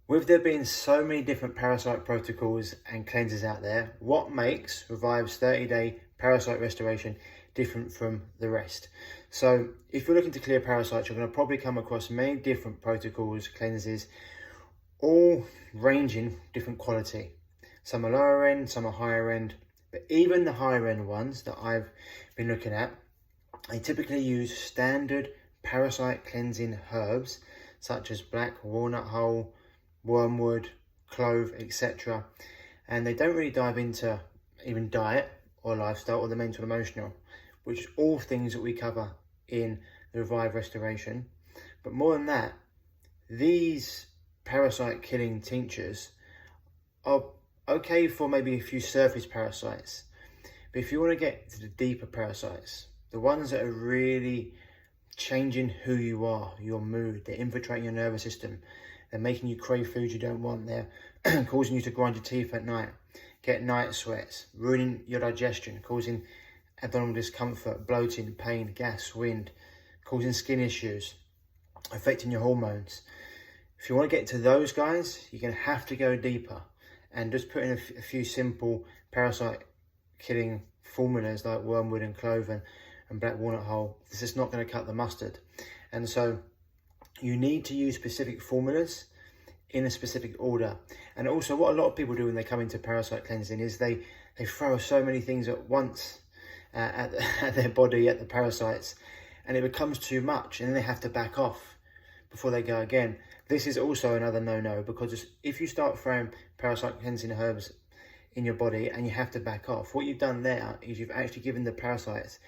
With there being so many different parasite protocols and cleanses out there, what makes Revive's 30-day Parasite Restoration different from the rest? So if you're looking to clear parasites, you're going to probably come across many different protocols, cleanses, all ranging different quality. Some are lower end, some are higher end, but even the higher end ones that I've been looking at, they typically use standard parasite cleansing herbs such as black walnut hull, wormwood, clove, etc. And they don't really dive into even diet or lifestyle or the mental emotional, which is all things that we cover in the Revive Restoration. But more than that, these parasite killing tinctures are okay for maybe a few surface parasites. But if you want to get to the deeper parasites, the ones that are really changing who you are, your mood, they're infiltrating your nervous system, they're making you crave foods you don't want, they're causing you to grind your teeth at night, get night sweats, ruining your digestion, causing abdominal discomfort, bloating, pain, gas, wind, causing skin issues, affecting your hormones. If you want to get to those guys, you're going to have to go deeper and just put in a few simple parasite killing formulas like wormwood and clove and black walnut hull. This is not going to cut the mustard. And so you need to use specific formulas in a specific order. And also what a lot of people do when they come into parasite cleansing is they throw so many things at once at their body, at the parasites, and it becomes too much and then they have to back off before they go again. This is also another no-no, because if you start throwing parasite cleansing herbs in your body and you have to back off, what you've done there is you've actually given the parasites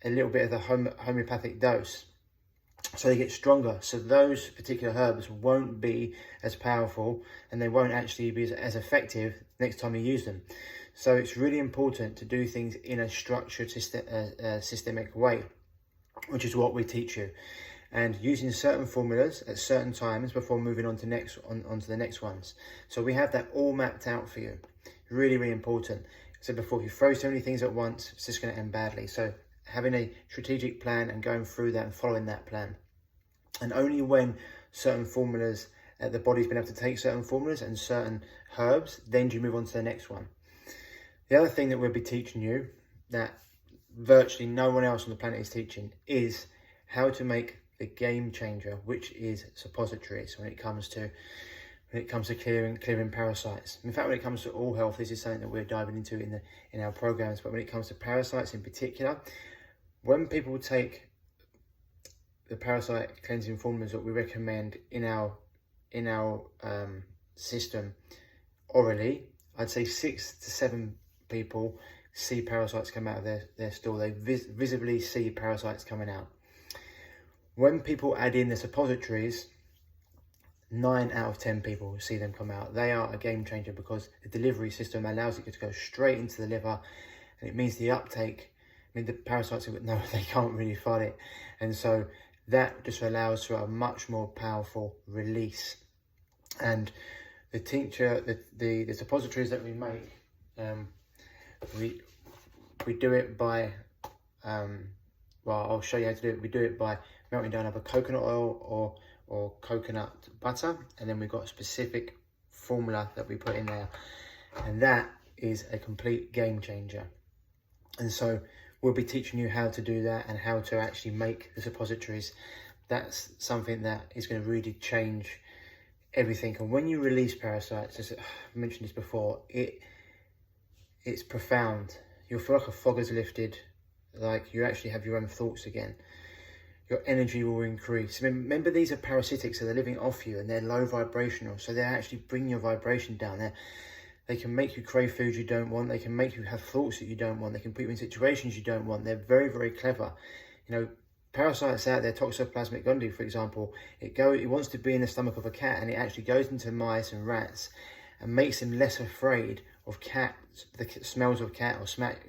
a little bit of the homeopathic dose, so they get stronger. So those particular herbs won't be as powerful and they won't actually be as effective next time you use them. So it's really important to do things in a structured systemic way, which is what we teach you, and using certain formulas at certain times before moving on to onto the next ones. So we have that all mapped out for you. Really, really important. So before you throw so many things at once, it's just going to end badly. So having a strategic plan and going through that and following that plan. And only when certain formulas, the body's been able to take certain formulas and certain herbs, then do you move on to the next one. The other thing that we'll be teaching you that virtually no one else on the planet is teaching is how to make the game changer, which is suppositories when it comes to clearing parasites. In fact, when it comes to all health, this is something that we're diving into in our programs. But when it comes to parasites in particular, when people take the parasite cleansing formulas that we recommend in our system orally, I'd say 6 to 7 people see parasites come out of their stool. They visibly see parasites coming out. When people add in the suppositories, 9 out of 10 people see them come out. They are a game changer because the delivery system allows it to go straight into the liver, and it means the uptake, the parasites, no, they can't really fight it. And so that just allows for a much more powerful release. And the tincture, the suppositories that we make, we do it by, well, I'll show you how to do it. We do it by melting down either coconut oil or coconut butter, and then we've got a specific formula that we put in there, and that is a complete game changer. And so we'll be teaching you how to do that and how to actually make the suppositories. That's something that is going to really change everything. And when you release parasites, as I mentioned this before, it's profound. You'll feel like a fog has lifted, like you actually have your own thoughts again. Your energy will increase. Remember, these are parasitic, so they're living off you and they're low vibrational, so they actually bring your vibration down. They can make you crave foods you don't want. They can make you have thoughts that you don't want. They can put you in situations you don't want. They're very, very clever. Parasites out there, Toxoplasmic gondii, for example, it wants to be in the stomach of a cat, and it actually goes into mice and rats and makes them less afraid of cats, the smells of cat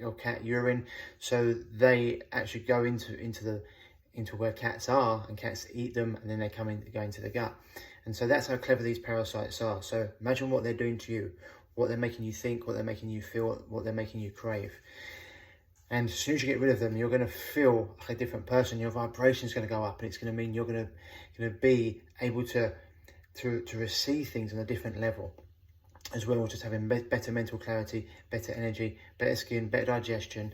or cat urine. So they actually go into where cats are, and cats eat them, and then they go into the gut. And so that's how clever these parasites are. So imagine what they're doing to you, what they're making you think, what they're making you feel, what they're making you crave. And as soon as you get rid of them, you're going to feel like a different person. Your vibration is going to go up, and it's going to mean you're going to be able to to receive things on a different level, as well as just having better mental clarity, better energy, better skin, better digestion,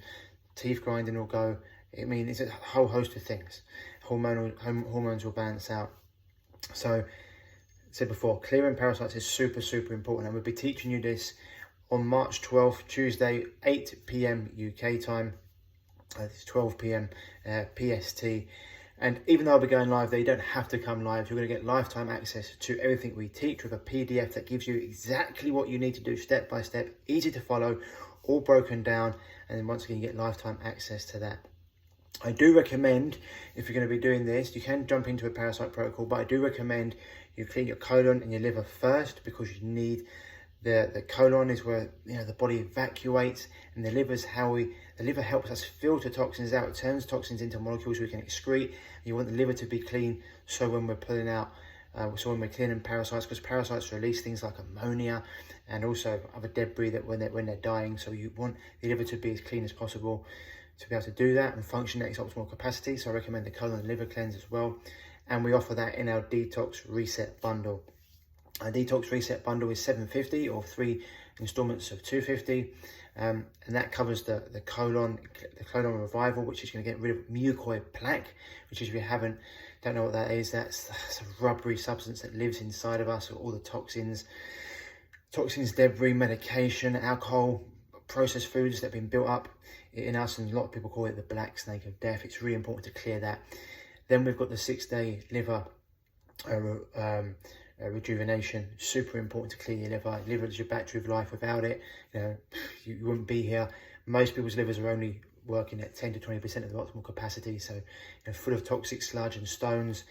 teeth grinding will go. I mean, it's a whole host of things. Hormones will balance out. So, said before, clearing parasites is super, super important, and we'll be teaching you this on March 12th, Tuesday, 8 p.m. UK time. It's 12 p.m. PST. And even though I'll be going live there, you don't have to come live. You're going to get lifetime access to everything we teach with a PDF that gives you exactly what you need to do step by step, easy to follow, all broken down. And then once again, you get lifetime access to that. I do recommend, if you're going to be doing this, you can jump into a parasite protocol, but I do recommend you clean your colon and your liver first, because you need the colon is where, you know, the body evacuates, and the liver helps us filter toxins out. It turns toxins into molecules we can excrete. You want the liver to be clean, so when we're pulling out, so when we're cleaning parasites, because parasites release things like ammonia and also other debris that when they're dying. So you want the liver to be as clean as possible to be able to do that and function at its optimal capacity. So I recommend the colon and liver cleanse as well. And we offer that in our Detox Reset Bundle. Our Detox Reset Bundle is $750 or 3 installments of $250. And that covers the colon revival, which is going to get rid of mucoid plaque, which is, if you don't know what that is, that's a rubbery substance that lives inside of us, all the toxins, debris, medication, alcohol, processed foods that have been built up in us, and a lot of people call it the black snake of death. It's really important to clear that. Then we've got the 6-day liver rejuvenation. Super important to clear your liver. Liver is your battery of life. Without it, you wouldn't be here. Most people's livers are only working at 10 to 20% of the optimal capacity, so full of toxic sludge and stones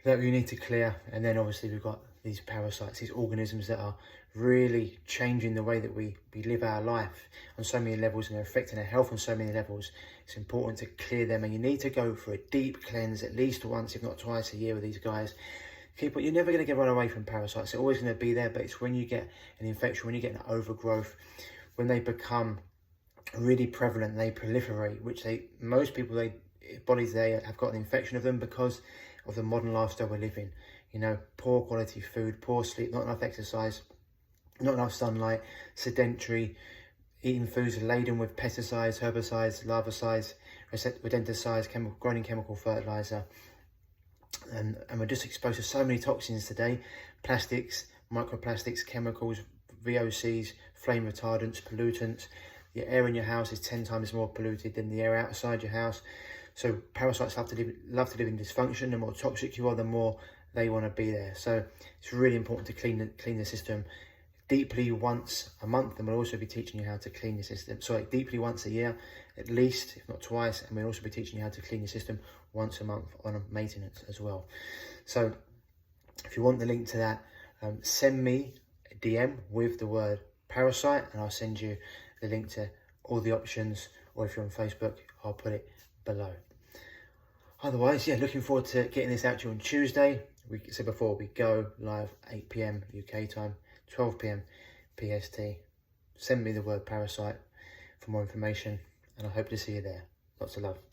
that we need to clear. And then obviously we've got these parasites, these organisms that are really changing the way that we live our life on so many levels, and they're affecting our health on so many levels. It's important to clear them, and you need to go for a deep cleanse at least once, if not twice a year with these guys. You're never going to run away from parasites. They're always going to be there, but it's when you get an infection, when you get an overgrowth, when they become really prevalent, they proliferate, which most people bodies have got an infection of them because of the modern lifestyle we're living. Poor quality food, poor sleep, not enough exercise, not enough sunlight, sedentary, eating foods laden with pesticides, herbicides, larvicides, rodenticides, grown in chemical fertilizer. And we're just exposed to so many toxins today: plastics, microplastics, chemicals, VOCs, flame retardants, pollutants. The air in your house is 10 times more polluted than the air outside your house. So parasites love to live in dysfunction. The more toxic you are, the more they want to be there. So it's really important to clean the system deeply once a month, and we'll also be teaching you how to clean the system. Deeply once a year, at least, if not twice, and we'll also be teaching you how to clean the system once a month on a maintenance as well. So if you want the link to that, send me a DM with the word parasite, and I'll send you the link to all the options, or if you're on Facebook, I'll put it below. Otherwise, looking forward to getting this out to you on Tuesday. We said before, we go live 8 p.m. UK time, 12 p.m. PST. Send me the word parasite for more information, and I hope to see you there. Lots of love.